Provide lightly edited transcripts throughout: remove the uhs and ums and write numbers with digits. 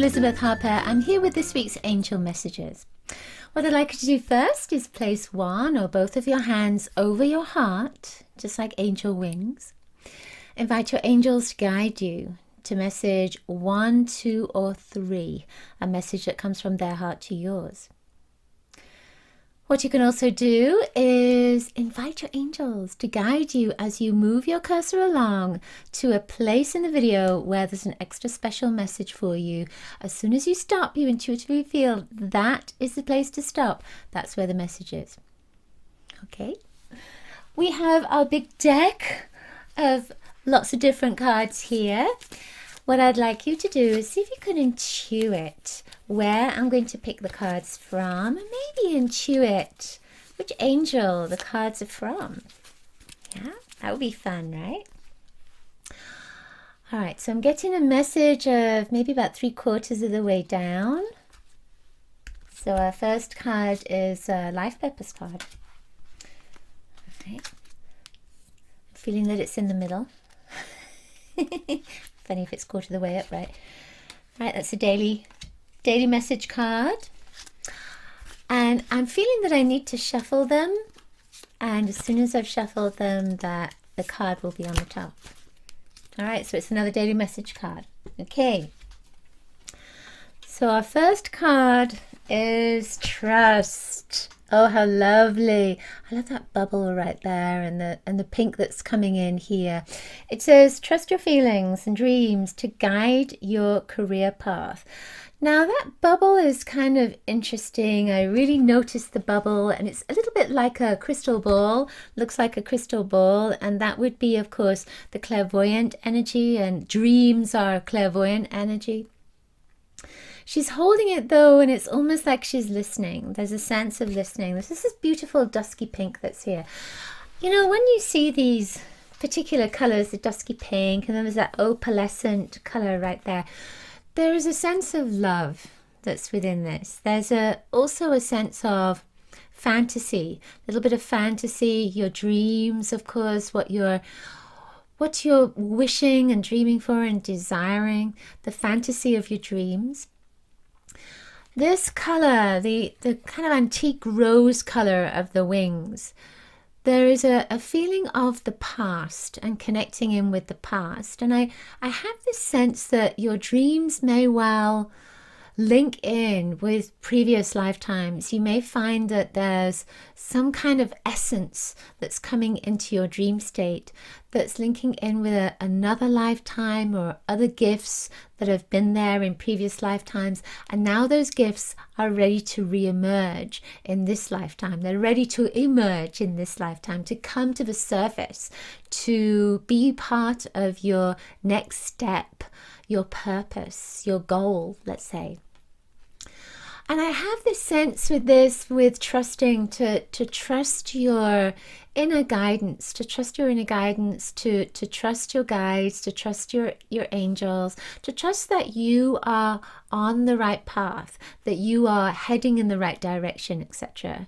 Elizabeth Harper. I'm here with this week's angel messages. What I'd like you to do first is place one or both of your hands over your heart, just like angel wings. Invite your angels to guide you to message 1, 2, or 3, a message that comes from their heart to yours. What you can also do is invite your angels to guide you as you move your cursor along to a place in the video where there's an extra special message for you. As soon as you stop, you intuitively feel that is the place to stop. That's where the message is. Okay. We have our big deck of lots of different cards here. What I'd like you to do is see if you can intuit where I'm going to pick the cards from, and maybe intuit which angel the cards are from. Yeah, that would be fun, right? All right, so I'm getting a message of maybe about 3/4 of the way down. So our first card is a life purpose card. All right. I'm feeling that it's in the middle. Funny if it's 1/4 of the way up, right? Right, that's a daily message card. And I'm feeling that I need to shuffle them. And as soon as I've shuffled them, that the card will be on the top. All right, so it's another daily message card. Okay. So our first card is trust. Oh, how lovely. I love that bubble right there and the pink that's coming in here. It says, trust your feelings and dreams to guide your career path. Now that bubble is kind of interesting. I really noticed the bubble, and it's a little bit like a crystal ball. Looks like a crystal ball, and that would be, of course, the clairvoyant energy, and dreams are clairvoyant energy. She's holding it though, and it's almost like she's listening. There's a sense of listening. This is this beautiful dusky pink that's here. You know, when you see these particular colors, the dusky pink, and then there's that opalescent color right there, there is a sense of love that's within this. There's also a sense of fantasy, a little bit of fantasy, your dreams, of course, what you're wishing and dreaming for and desiring, the fantasy of your dreams. This color, the kind of antique rose color of the wings, there is a feeling of the past and connecting in with the past. And I have this sense that your dreams may well link in with previous lifetimes. You may find that there's some kind of essence that's coming into your dream state that's linking in with another lifetime or other gifts that have been there in previous lifetimes, and now those gifts are ready to re-emerge in this lifetime. They're ready to emerge in this lifetime, to come to the surface, to be part of your next step, your purpose, your goal, let's say. And I have this sense with this, with trusting, to trust your inner guidance, to trust your inner guidance, to trust your guides, to trust your angels, to trust that you are on the right path, that you are heading in the right direction, etc.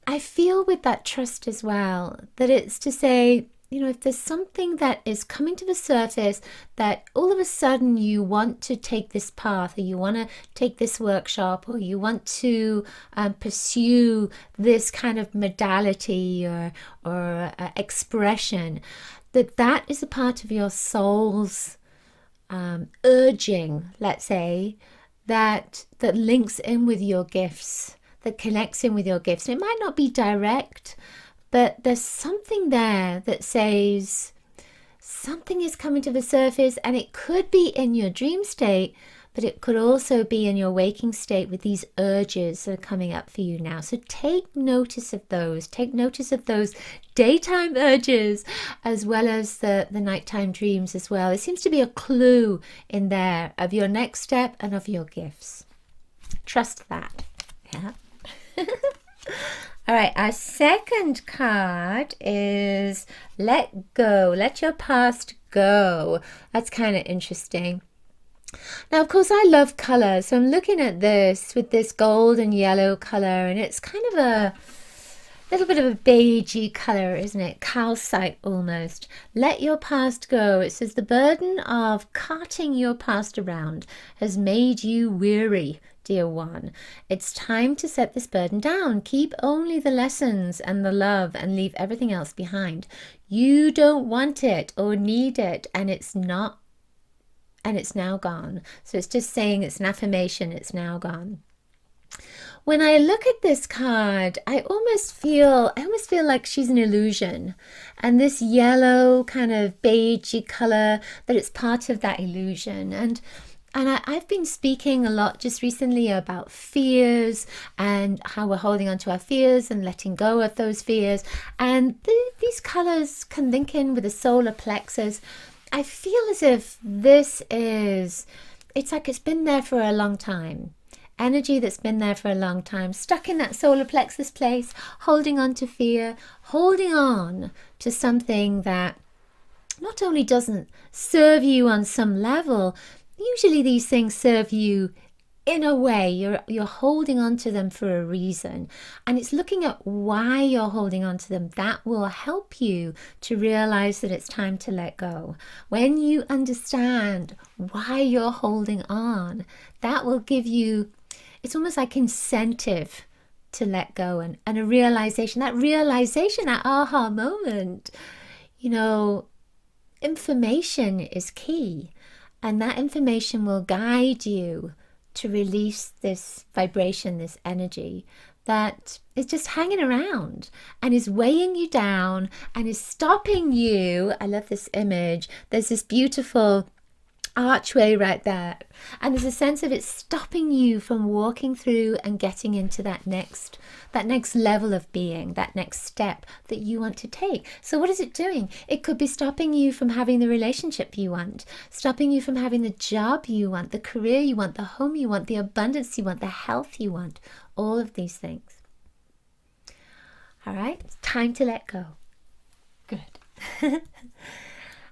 I feel with that trust as well, that it's to say, you know, if there's something that is coming to the surface that all of a sudden you want to take this path, or you want to take this workshop, or you want to pursue this kind of modality or expression, that is a part of your soul's urging, let's say, that links in with your gifts, that connects in with your gifts. And it might not be direct, but there's something there that says something is coming to the surface, and it could be in your dream state, but it could also be in your waking state with these urges that are coming up for you now. So take notice of those. Take notice of those daytime urges as well as the nighttime dreams as well. It seems to be a clue in there of your next step and of your gifts. Trust that. Yeah. All right, our second card is let go. Let your past go. That's kind of interesting. Now, of course, I love color. So I'm looking at this with this gold and yellow color, and it's kind of little bit of a beigey color, isn't it? Calcite almost. Let your past go. It says the burden of carting your past around has made you weary, dear one. It's time to set this burden down. Keep only the lessons and the love and leave everything else behind. You don't want it or need it, and it's now gone. So it's just saying, it's an affirmation, it's now gone. When I look at this card, I almost feel like she's an illusion, and this yellow kind of beigey color, that it's part of that illusion. And I've been speaking a lot just recently about fears and how we're holding on to our fears and letting go of those fears. And these colors can link in with the solar plexus. I feel as if it's like it's been there for a long time. Energy that's been there for a long time, stuck in that solar plexus place, holding on to fear, holding on to something that not only doesn't serve you on some level, usually these things serve you in a way. You're holding on to them for a reason, and it's looking at why you're holding on to them that will help you to realize that it's time to let go. When you understand why you're holding on, that will give you, it's almost like incentive to let go, and a realization, that aha moment. Information is key, and that information will guide you to release this vibration, this energy that is just hanging around and is weighing you down and is stopping you. I love this image. There's this beautiful archway right there, and there's a sense of it stopping you from walking through and getting into that next level of being, that next step that you want to take. So what is it doing? It could be stopping you from having the relationship you want, stopping you from having the job you want, the career you want, the home you want, the abundance you want, the health you want, all of these things. All right, it's time to let go. Good.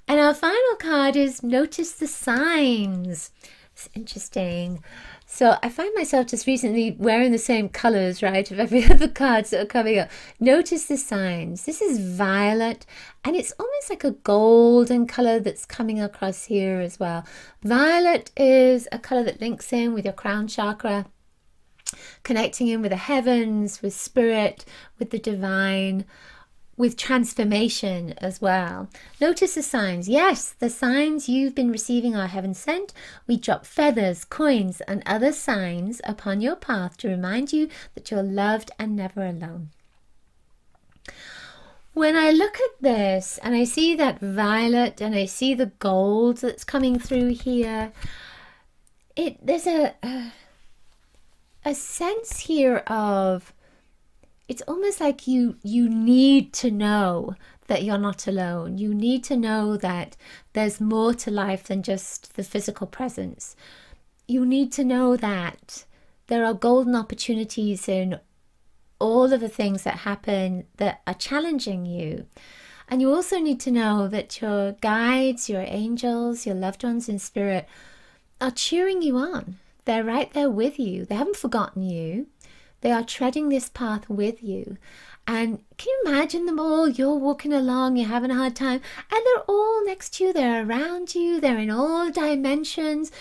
And our final card is Notice the Signs. It's interesting. So I find myself just recently wearing the same colors, right, of every other cards that are coming up. Notice the signs. This is violet, and it's almost like a golden color that's coming across here as well. Violet is a color that links in with your crown chakra, connecting in with the heavens, with spirit, with the divine, with transformation as well. Notice the signs. Yes, the signs you've been receiving are heaven sent. We drop feathers, coins, and other signs upon your path to remind you that you're loved and never alone. When I look at this and I see that violet and I see the gold that's coming through here, there's a sense here of, it's almost like you need to know that you're not alone. You need to know that there's more to life than just the physical presence. You need to know that there are golden opportunities in all of the things that happen that are challenging you. And you also need to know that your guides, your angels, your loved ones in spirit are cheering you on. They're right there with you. They haven't forgotten you. They are treading this path with you. And can you imagine them all? You're walking along, you're having a hard time, and they're all next to you, they're around you, they're in all dimensions.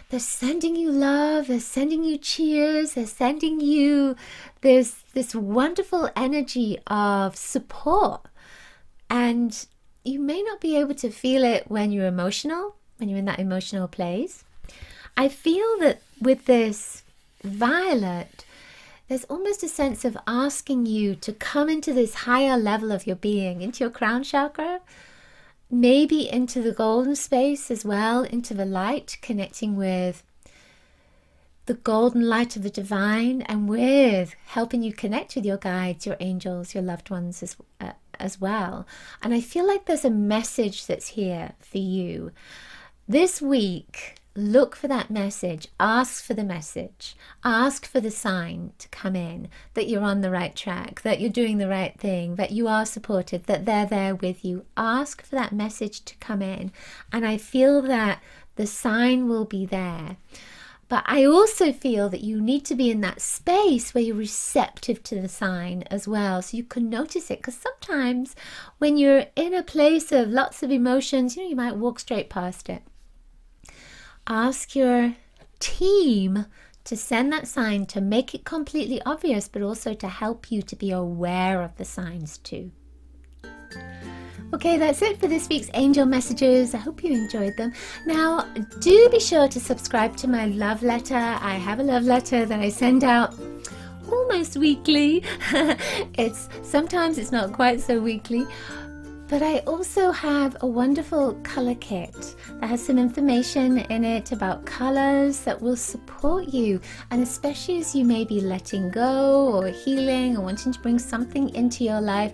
They're sending you love, they're sending you cheers, they're sending you this wonderful energy of support. And you may not be able to feel it when you're emotional, when you're in that emotional place. I feel that with this violet, there's almost a sense of asking you to come into this higher level of your being, into your crown chakra, maybe into the golden space as well, into the light, connecting with the golden light of the divine, and with helping you connect with your guides, your angels, your loved ones as well. And I feel like there's a message that's here for you. This week, look for that message, ask for the message, ask for the sign to come in that you're on the right track, that you're doing the right thing, that you are supported, that they're there with you. Ask for that message to come in, and I feel that the sign will be there. But I also feel that you need to be in that space where you're receptive to the sign as well, so you can notice it. Because sometimes when you're in a place of lots of emotions, you might walk straight past it. Ask your team to send that sign to make it completely obvious, but also to help you to be aware of the signs too. Okay, that's it for this week's angel messages. I hope you enjoyed them. Now, do be sure to subscribe to my love letter. I have a love letter that I send out almost weekly. Sometimes it's not quite so weekly. But I also have a wonderful color kit that has some information in it about colors that will support you, and especially as you may be letting go or healing or wanting to bring something into your life,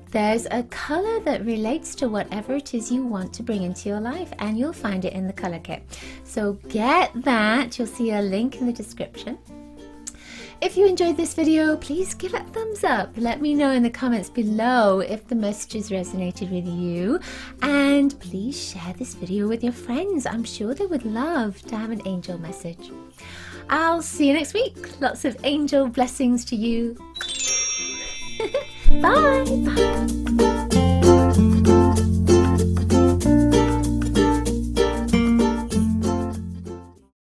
there's a color that relates to whatever it is you want to bring into your life, and you'll find it in the color kit. So get that. You'll see a link in the description. If you enjoyed this video, please give it a thumbs up. Let me know in the comments below if the messages resonated with you. And please share this video with your friends. I'm sure they would love to have an angel message. I'll see you next week. Lots of angel blessings to you. Bye. Bye.